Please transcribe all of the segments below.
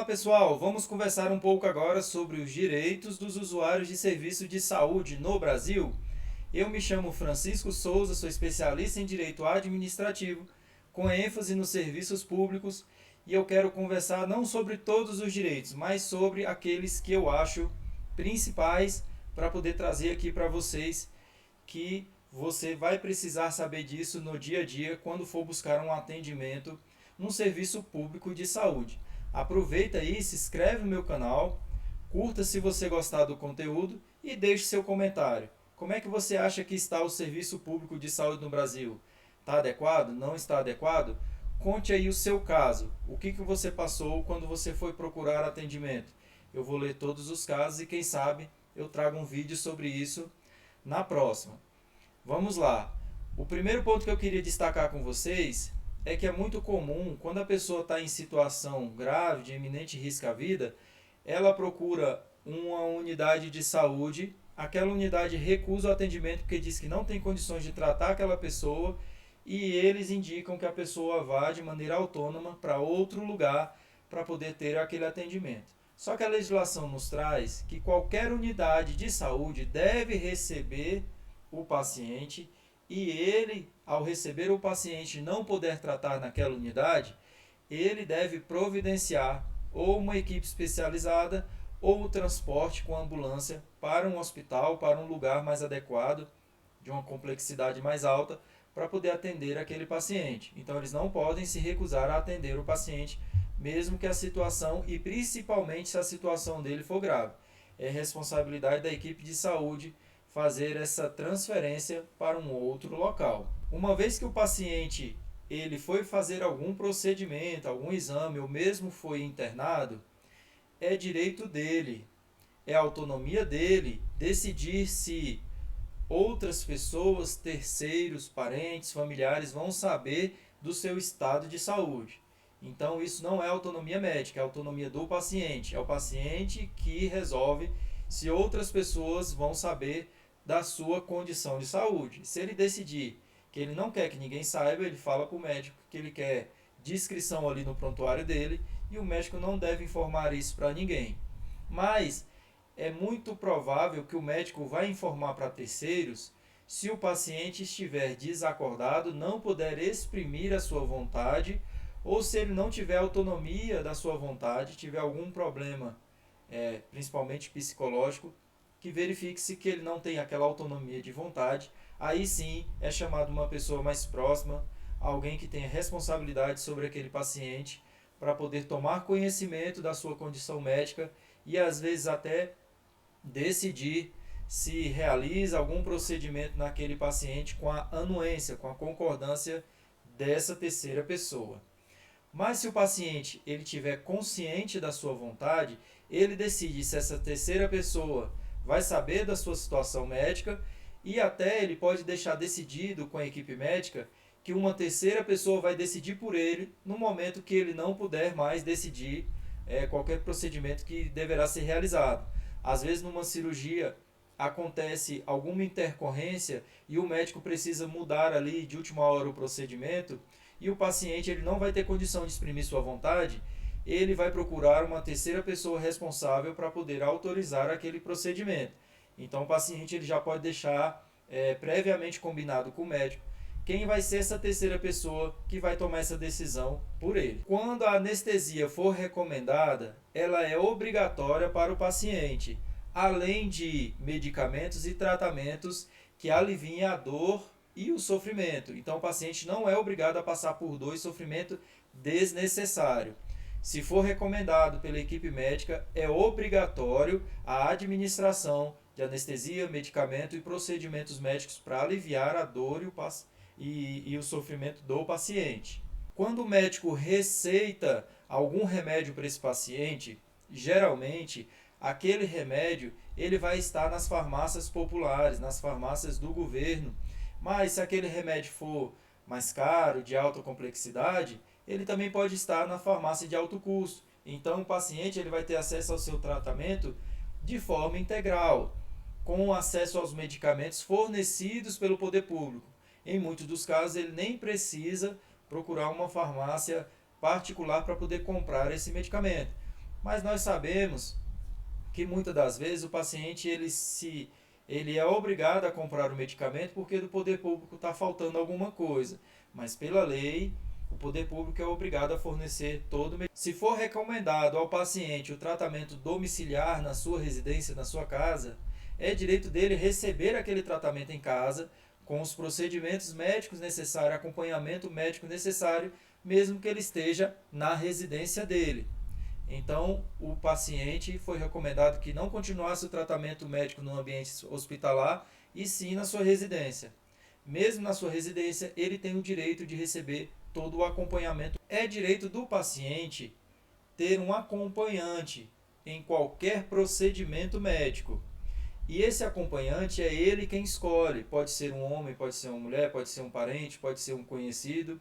Olá pessoal, vamos conversar um pouco agora sobre os direitos dos usuários de serviço de saúde no Brasil. Eu me chamo Francisco Souza, sou especialista em direito administrativo, com ênfase nos serviços públicos, e eu quero conversar não sobre todos os direitos, mas sobre aqueles que eu acho principais para poder trazer aqui para vocês, que você vai precisar saber disso no dia a dia quando for buscar um atendimento num serviço público de saúde. Aproveita aí, se inscreve no meu canal, curta se você gostar do conteúdo e deixe seu comentário. Como é que você acha que está o serviço público de saúde no Brasil? Está adequado? Não está adequado? Conte aí o seu caso. O que você passou quando você foi procurar atendimento? Eu vou ler todos os casos e quem sabe eu trago um vídeo sobre isso na próxima. Vamos lá. O primeiro ponto que eu queria destacar com vocês é que é muito comum, quando a pessoa está em situação grave, de iminente risco à vida, ela procura uma unidade de saúde, aquela unidade recusa o atendimento porque diz que não tem condições de tratar aquela pessoa e eles indicam que a pessoa vá de maneira autônoma para outro lugar para poder ter aquele atendimento. Só que a legislação nos traz que qualquer unidade de saúde deve receber o paciente e ele, ao receber o paciente e não poder tratar naquela unidade, ele deve providenciar ou uma equipe especializada ou o transporte com ambulância para um hospital, para um lugar mais adequado, de uma complexidade mais alta, para poder atender aquele paciente. Então eles não podem se recusar a atender o paciente, mesmo que a situação, e principalmente se a situação dele for grave. É responsabilidade da equipe de saúde fazer essa transferência para um outro local. Uma vez que o paciente ele foi fazer algum procedimento, algum exame, ou mesmo foi internado, é direito dele, é autonomia dele decidir se outras pessoas, terceiros, parentes, familiares vão saber do seu estado de saúde. Então isso não é autonomia médica, é autonomia do paciente. É o paciente que resolve se outras pessoas vão saber da sua condição de saúde. Se ele decidir que ele não quer que ninguém saiba, ele fala para o médico que ele quer descrição ali no prontuário dele e o médico não deve informar isso para ninguém. Mas é muito provável que o médico vai informar para terceiros se o paciente estiver desacordado, não puder exprimir a sua vontade, ou se ele não tiver autonomia da sua vontade, tiver algum problema, principalmente psicológico, que verifique-se que ele não tem aquela autonomia de vontade, aí sim é chamado uma pessoa mais próxima, alguém que tenha responsabilidade sobre aquele paciente, para poder tomar conhecimento da sua condição médica e às vezes até decidir se realiza algum procedimento naquele paciente com a anuência, com a concordância dessa terceira pessoa. Mas se o paciente ele tiver consciente da sua vontade, ele decide se essa terceira pessoa vai saber da sua situação médica e até ele pode deixar decidido com a equipe médica que uma terceira pessoa vai decidir por ele no momento que ele não puder mais decidir qualquer procedimento que deverá ser realizado. Às vezes numa cirurgia acontece alguma intercorrência e o médico precisa mudar ali de última hora o procedimento e o paciente ele não vai ter condição de exprimir sua vontade, ele vai procurar uma terceira pessoa responsável para poder autorizar aquele procedimento. Então o paciente ele já pode deixar previamente combinado com o médico quem vai ser essa terceira pessoa que vai tomar essa decisão por ele. Quando a anestesia for recomendada, ela é obrigatória para o paciente, além de medicamentos e tratamentos que aliviem a dor e o sofrimento. Então o paciente não é obrigado a passar por dor e sofrimento desnecessário. Se for recomendado pela equipe médica, é obrigatório a administração de anestesia, medicamento e procedimentos médicos para aliviar a dor e o sofrimento do paciente. Quando o médico receita algum remédio para esse paciente, geralmente aquele remédio ele vai estar nas farmácias populares, nas farmácias do governo. Mas se aquele remédio for mais caro, de alta complexidade, ele também pode estar na farmácia de alto custo. Então o paciente ele vai ter acesso ao seu tratamento de forma integral, com acesso aos medicamentos fornecidos pelo poder público. Em muitos dos casos ele nem precisa procurar uma farmácia particular para poder comprar esse medicamento. Mas nós sabemos que muitas das vezes o paciente ele é obrigado a comprar o medicamento porque do poder público está faltando alguma coisa. Mas pela lei, o poder público é obrigado a fornecer todo o medicamento. Se for recomendado ao paciente o tratamento domiciliar na sua residência, na sua casa, é direito dele receber aquele tratamento em casa, com os procedimentos médicos necessários, acompanhamento médico necessário, mesmo que ele esteja na residência dele. Então, o paciente foi recomendado que não continuasse o tratamento médico no ambiente hospitalar e sim na sua residência. Mesmo na sua residência, ele tem o direito de receber todo o acompanhamento. É direito do paciente ter um acompanhante em qualquer procedimento médico. E esse acompanhante é ele quem escolhe. Pode ser um homem, pode ser uma mulher, pode ser um parente, pode ser um conhecido.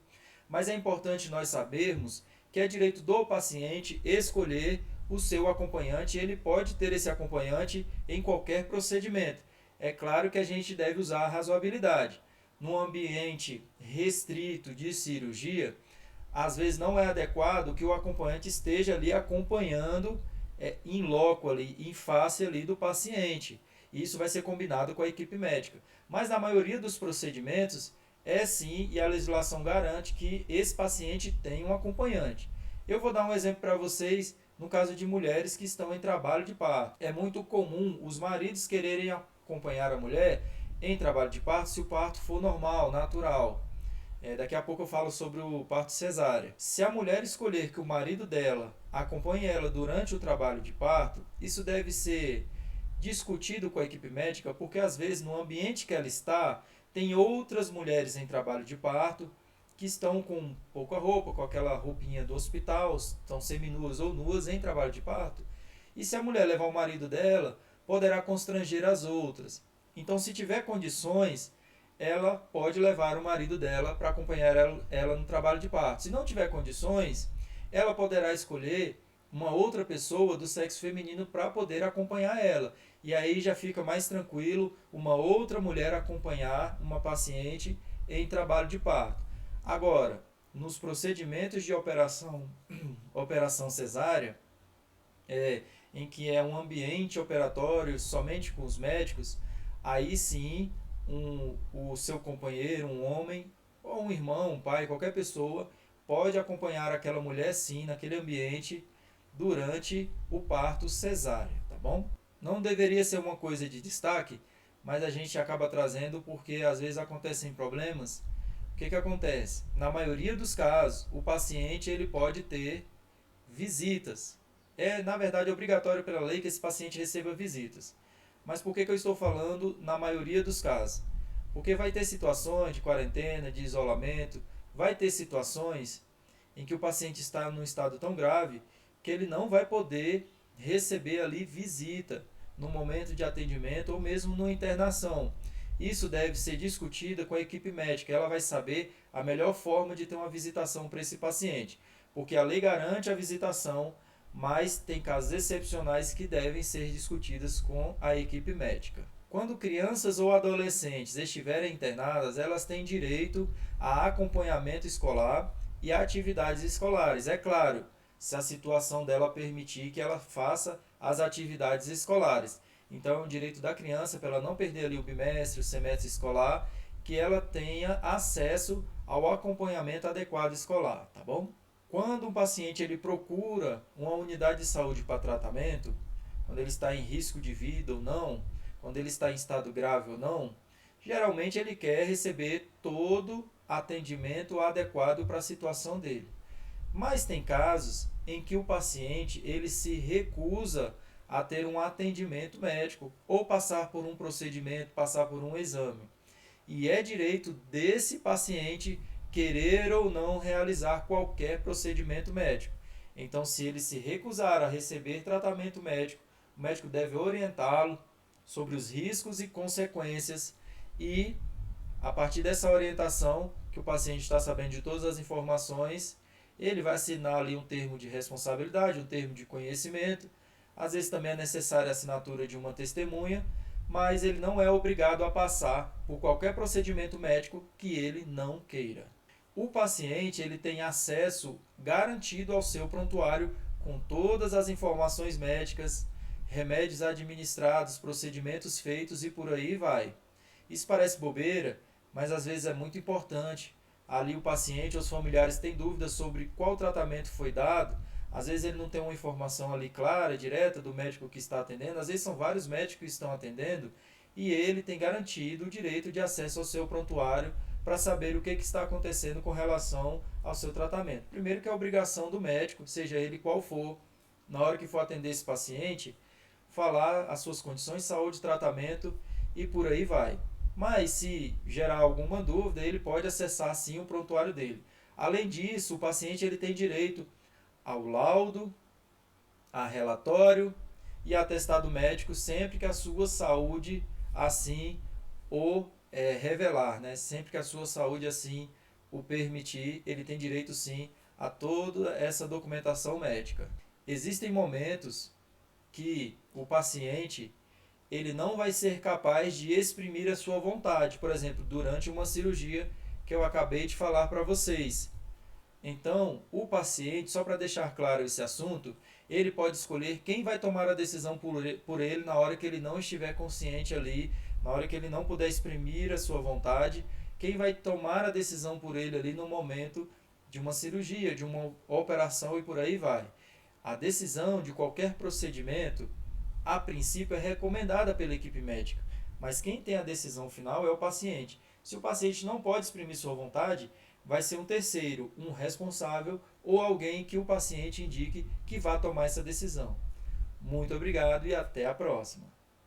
Mas é importante nós sabermos que é direito do paciente escolher o seu acompanhante. Ele pode ter esse acompanhante em qualquer procedimento. É claro que a gente deve usar a razoabilidade. Num ambiente restrito de cirurgia, às vezes não é adequado que o acompanhante esteja ali acompanhando em loco ali, em face ali do paciente. Isso vai ser combinado com a equipe médica. Mas na maioria dos procedimentos, é sim, e a legislação garante que esse paciente tem um acompanhante. Eu vou dar um exemplo para vocês no caso de mulheres que estão em trabalho de parto. É muito comum os maridos quererem acompanhar a mulher em trabalho de parto se o parto for normal, natural. Daqui a pouco eu falo sobre o parto cesárea. Se a mulher escolher que o marido dela acompanhe ela durante o trabalho de parto, isso deve ser discutido com a equipe médica, porque às vezes no ambiente que ela está, tem outras mulheres em trabalho de parto que estão com pouca roupa, com aquela roupinha do hospital, estão seminuas ou nuas em trabalho de parto. E se a mulher levar o marido dela, poderá constranger as outras. Então, se tiver condições, ela pode levar o marido dela para acompanhar ela no trabalho de parto. Se não tiver condições, ela poderá escolher uma outra pessoa do sexo feminino para poder acompanhar ela. E aí já fica mais tranquilo uma outra mulher acompanhar uma paciente em trabalho de parto. Agora, nos procedimentos de operação cesárea, em que é um ambiente operatório somente com os médicos, aí sim o seu companheiro, um homem, ou um irmão, um pai, qualquer pessoa, pode acompanhar aquela mulher sim naquele ambiente durante o parto cesárea, tá bom? Não deveria ser uma coisa de destaque, mas a gente acaba trazendo porque às vezes acontecem problemas. O que acontece? Na maioria dos casos, o paciente ele pode ter visitas. Na verdade, obrigatório pela lei que esse paciente receba visitas. Mas por que eu estou falando na maioria dos casos? Porque vai ter situações de quarentena, de isolamento, vai ter situações em que o paciente está num estado tão grave que ele não vai poder receber ali visita no momento de atendimento ou mesmo na internação. Isso deve ser discutido com a equipe médica. Ela vai saber a melhor forma de ter uma visitação para esse paciente. Porque a lei garante a visitação, mas tem casos excepcionais que devem ser discutidos com a equipe médica. Quando crianças ou adolescentes estiverem internadas, elas têm direito a acompanhamento escolar e a atividades escolares. É claro, se a situação dela permitir que ela faça as atividades escolares. Então é um direito da criança, para ela não perder ali o bimestre, o semestre escolar, que ela tenha acesso ao acompanhamento adequado escolar, tá bom? Quando um paciente ele procura uma unidade de saúde para tratamento, quando ele está em risco de vida ou não, quando ele está em estado grave ou não, geralmente ele quer receber todo atendimento adequado para a situação dele. Mas tem casos em que o paciente ele se recusa a ter um atendimento médico ou passar por um procedimento, passar por um exame. E é direito desse paciente querer ou não realizar qualquer procedimento médico. Então, se ele se recusar a receber tratamento médico, o médico deve orientá-lo sobre os riscos e consequências e, a partir dessa orientação, que o paciente está sabendo de todas as informações, ele vai assinar ali um termo de responsabilidade, um termo de conhecimento. Às vezes também é necessária a assinatura de uma testemunha, mas ele não é obrigado a passar por qualquer procedimento médico que ele não queira. O paciente ele tem acesso garantido ao seu prontuário com todas as informações médicas, remédios administrados, procedimentos feitos e por aí vai. Isso parece bobeira, mas às vezes é muito importante. Ali o paciente ou os familiares têm dúvidas sobre qual tratamento foi dado. Às vezes ele não tem uma informação ali clara, direta do médico que está atendendo. Às vezes são vários médicos que estão atendendo e ele tem garantido o direito de acesso ao seu prontuário para saber o que está acontecendo com relação ao seu tratamento. Primeiro que é a obrigação do médico, seja ele qual for, na hora que for atender esse paciente, falar as suas condições de saúde, tratamento e por aí vai. Mas se gerar alguma dúvida, ele pode acessar sim o prontuário dele. Além disso, o paciente ele tem direito ao laudo, a relatório e atestado médico sempre que a sua saúde assim o revelar, né? Sempre que a sua saúde assim o permitir, ele tem direito sim a toda essa documentação médica. Existem momentos que o paciente ele não vai ser capaz de exprimir a sua vontade, por exemplo, durante uma cirurgia que eu acabei de falar para vocês. Então, o paciente, só para deixar claro esse assunto, ele pode escolher quem vai tomar a decisão por ele na hora que ele não estiver consciente ali, na hora que ele não puder exprimir a sua vontade, quem vai tomar a decisão por ele ali no momento de uma cirurgia, de uma operação e por aí vai. A decisão de qualquer procedimento, a princípio, é recomendada pela equipe médica, mas quem tem a decisão final é o paciente. Se o paciente não pode exprimir sua vontade, vai ser um terceiro, um responsável ou alguém que o paciente indique que vá tomar essa decisão. Muito obrigado e até a próxima.